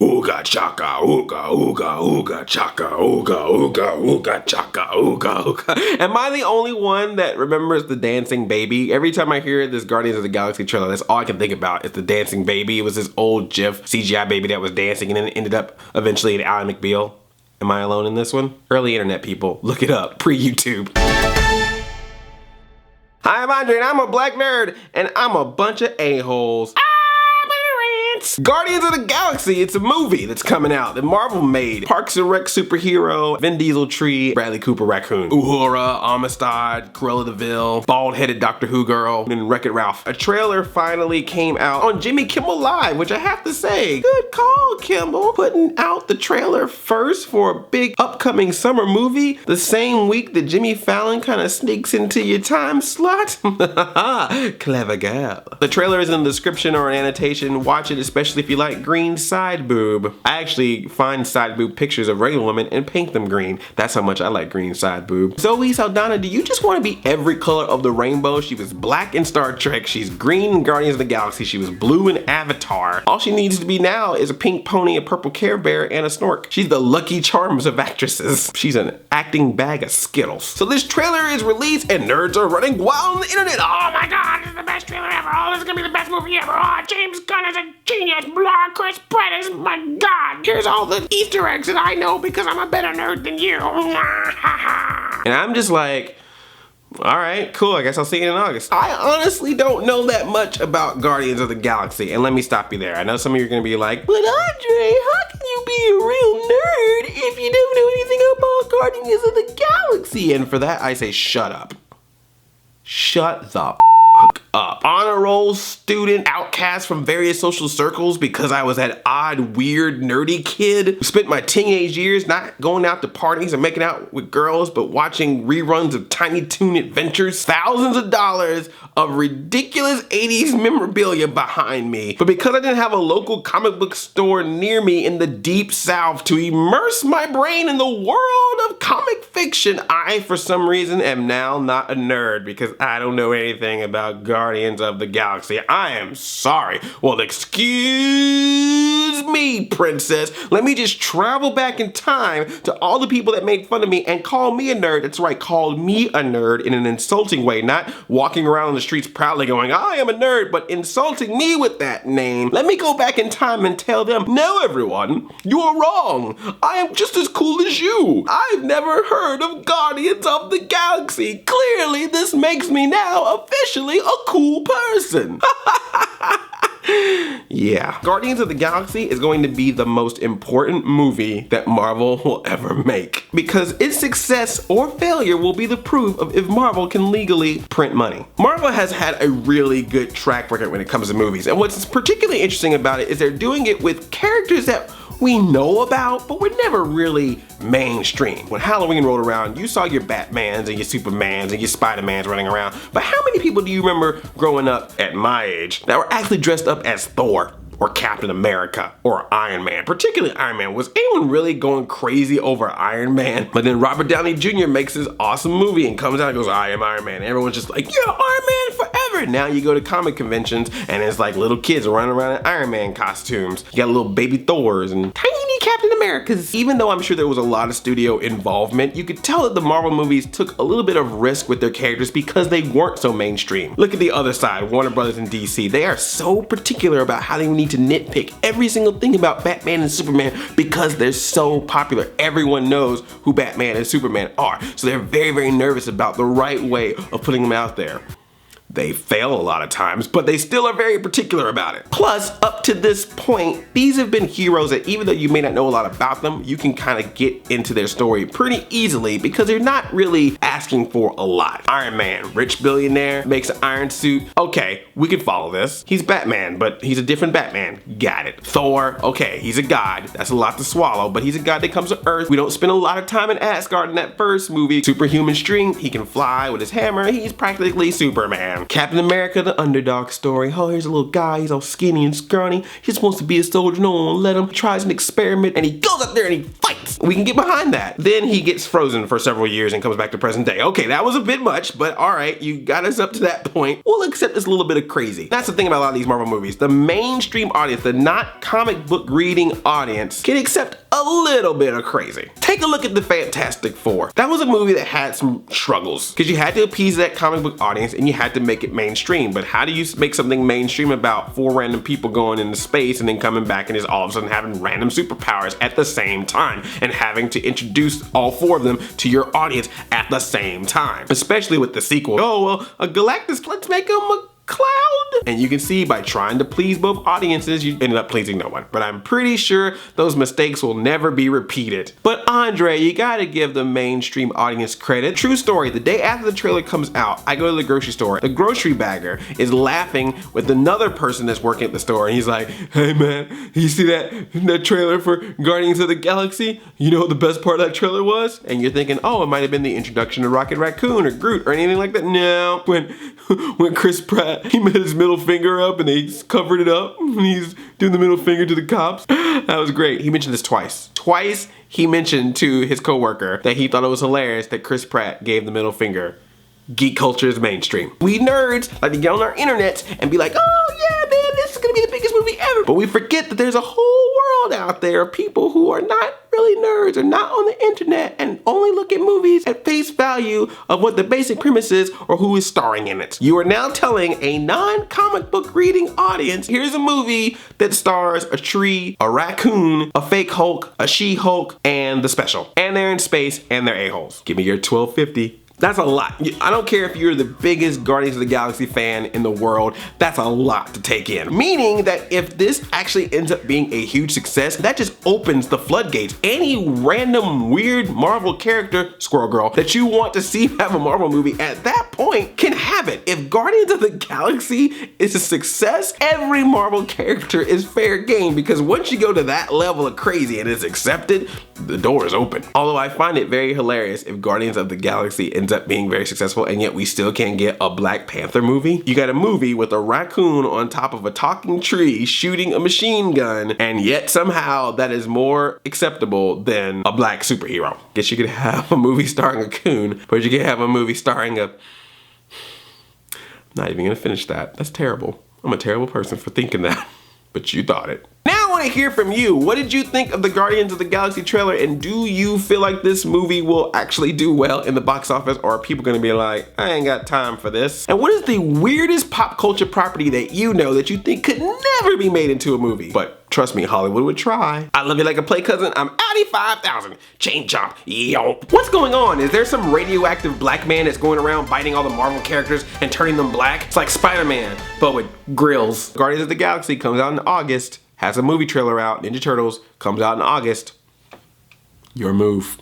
Ooga chaka, ooga, ooga, ooga chaka, ooga, ooga, ooga chaka, ooga, ooga. Am I the only one that remembers the dancing baby? Every time I hear this Guardians of the Galaxy trailer, that's all I can think about is the dancing baby. It was this old GIF CGI baby that was dancing and then it ended up eventually in Ally McBeal. Am I alone in this one? Early internet people, look it up, pre-YouTube. Hi, I'm Andre and I'm a black nerd and I'm a bunch of a-holes. Guardians of the Galaxy, it's a movie that's coming out that Marvel made. Parks and Rec superhero, Vin Diesel tree, Bradley Cooper raccoon, Uhura, Amistad, Cruella de Vil, bald-headed Doctor Who girl, and Wreck-It Ralph. A trailer finally came out on Jimmy Kimmel Live, which I have to say, good call, Kimmel. Putting out the trailer first for a big upcoming summer movie the same week that Jimmy Fallon kind of sneaks into your time slot. Clever girl. The trailer is in the description or an annotation. Watch it, especially if you like green side boob. I actually find side boob pictures of regular women and paint them green. That's how much I like green side boob. Zoe Saldana, do you just want to be every color of the rainbow? She was black in Star Trek, she's green in Guardians of the Galaxy, she was blue in Avatar. All she needs to be now is a pink pony, a purple Care Bear, and a snork. She's the Lucky Charms of actresses. She's an acting bag of Skittles. So this trailer is released and nerds are running wild on the internet. Oh my god, this is the best trailer ever. Oh, this is gonna be the best movie ever. Oh, James Gunn is a genius. Blah, Chris Pratt is my god. Here's all the Easter eggs that I know because I'm a better nerd than you. And I'm just like, all right, cool, I guess I'll see you in August. I honestly don't know that much about Guardians of the Galaxy, and let me stop you there. I know some of you are gonna be like, but Andre, how can you be a real nerd if you don't know anything about Guardians of the Galaxy? And for that, I say shut up. Shut the fuck up. Honor roll student, outcast from various social circles because I was that odd, weird, nerdy kid who spent my teenage years not going out to parties and making out with girls, but watching reruns of Tiny Toon Adventures. Thousands of dollars of ridiculous 80s memorabilia behind me. But because I didn't have a local comic book store near me in the deep south to immerse my brain in the world of comic fiction, I, for some reason, am now not a nerd because I don't know anything about Guardians of the Galaxy. I am sorry. Well, excuse me, princess. Let me just travel back in time to all the people that made fun of me and call me a nerd. That's right, called me a nerd in an insulting way, not walking around the streets proudly going, I am a nerd, but insulting me with that name. Let me go back in time and tell them, no everyone, you are wrong. I am just as cool as you. I've never heard of Guardians of the Galaxy. Clearly, this makes me now officially a cool person. Yeah. Guardians of the Galaxy is going to be the most important movie that Marvel will ever make because its success or failure will be the proof of if Marvel can legally print money. Marvel has had a really good track record when it comes to movies, and what's particularly interesting about it is they're doing it with characters that we know about, but we're never really mainstream. When Halloween rolled around, you saw your Batmans and your Supermans and your Spider-Mans running around, but how many people do you remember growing up at my age that were actually dressed up as Thor or Captain America or Iron Man? Particularly Iron Man. Was anyone really going crazy over Iron Man? But then Robert Downey Jr. makes this awesome movie and comes out and goes, I am Iron Man. And everyone's just like, yeah, Iron Man forever. Now you go to comic conventions and it's like little kids running around in Iron Man costumes. You got little baby Thors and tiny Captain Americas. Even though I'm sure there was a lot of studio involvement, you could tell that the Marvel movies took a little bit of risk with their characters because they weren't so mainstream. Look at the other side, Warner Brothers and DC. They are so particular about how they need to nitpick every single thing about Batman and Superman because they're so popular. Everyone knows who Batman and Superman are. So they're very, very nervous about the right way of putting them out there. They fail a lot of times, but they still are very particular about it. Plus, up to this point, these have been heroes that even though you may not know a lot about them, you can kind of get into their story pretty easily because they're not really asking for a lot. Iron Man, rich billionaire, makes an iron suit. Okay, we can follow this. He's Batman, but he's a different Batman. Got it. Thor, okay, he's a god. That's a lot to swallow, but he's a god that comes to Earth. We don't spend a lot of time in Asgard in that first movie. Superhuman strength, he can fly with his hammer. He's practically Superman. Captain America, the underdog story. Oh, here's a little guy, he's all skinny and scrawny. He's supposed to be a soldier, no one will let him. He tries an experiment and he goes out there and he fights. right, we can get behind that. Then he gets frozen for several years and comes back to present day. Okay, that was a bit much, but all right, you got us up to that point. We'll accept this little bit of crazy. That's the thing about a lot of these Marvel movies. The mainstream audience, the not comic book reading audience, can accept a little bit of crazy. Take a look at the Fantastic Four. That was a movie that had some struggles because you had to appease that comic book audience and you had to make it mainstream. But how do you make something mainstream about 4 random people going into space and then coming back and just all of a sudden having random superpowers at the same time and having to introduce all 4 of them to your audience at the same time? Especially with the sequel. Oh, well, a Galactus, let's make him a cloud. And you can see by trying to please both audiences, you ended up pleasing no one. But I'm pretty sure those mistakes will never be repeated. But Andre, you gotta give the mainstream audience credit. True story, the day after the trailer comes out, I go to the grocery store. The grocery bagger is laughing with another person that's working at the store. And he's like, hey man, you see that trailer for Guardians of the Galaxy? You know what the best part of that trailer was? And you're thinking, oh, it might have been the introduction to Rocket Raccoon or Groot or anything like that. No, when Chris Pratt, he made his middle finger up and they covered it up and he's doing the middle finger to the cops. That was great. He mentioned this twice. Twice he mentioned to his coworker that he thought it was hilarious that Chris Pratt gave the middle finger. Geek culture is mainstream. We nerds like to get on our internet and be like, oh yeah man, this is gonna be the biggest movie ever. But we forget that there's a whole world out there of people who are not really nerds or not on the internet and only look at movies at face value of what the basic premise is or who is starring in it. You are now telling a non-comic book reading audience, here's a movie that stars a tree, a raccoon, a fake Hulk, a She-Hulk, and the special. And they're in space and they're a-holes. Give me your $12.50. That's a lot. I don't care if you're the biggest Guardians of the Galaxy fan in the world, that's a lot to take in. Meaning that if this actually ends up being a huge success, that just opens the floodgates. Any random weird Marvel character, Squirrel Girl, that you want to see have a Marvel movie at that point can have it. If Guardians of the Galaxy is a success, every Marvel character is fair game because once you go to that level of crazy and it's accepted, the door is open. Although I find it very hilarious if Guardians of the Galaxy ends up being very successful and yet we still can't get a Black Panther movie. You got a movie with a raccoon on top of a talking tree shooting a machine gun, and yet somehow that is more acceptable than a black superhero. Guess you could have a movie starring a coon, but you could have a movie starring a... Not even gonna finish that. That's terrible. I'm a terrible person for thinking that, but you thought it. Now I want to hear from you. What did you think of the Guardians of the Galaxy trailer, and do you feel like this movie will actually do well in the box office, or are people going to be like, I ain't got time for this? And what is the weirdest pop culture property that you know that you think could never be made into a movie? But trust me, Hollywood would try. I love you like a play cousin. I'm Audi 5000. Chain chomp. Yomp. What's going on? Is there some radioactive black man that's going around biting all the Marvel characters and turning them black? It's like Spider-Man, but with grills. Guardians of the Galaxy comes out in August. Has a movie trailer out. Ninja Turtles comes out in August. Your move.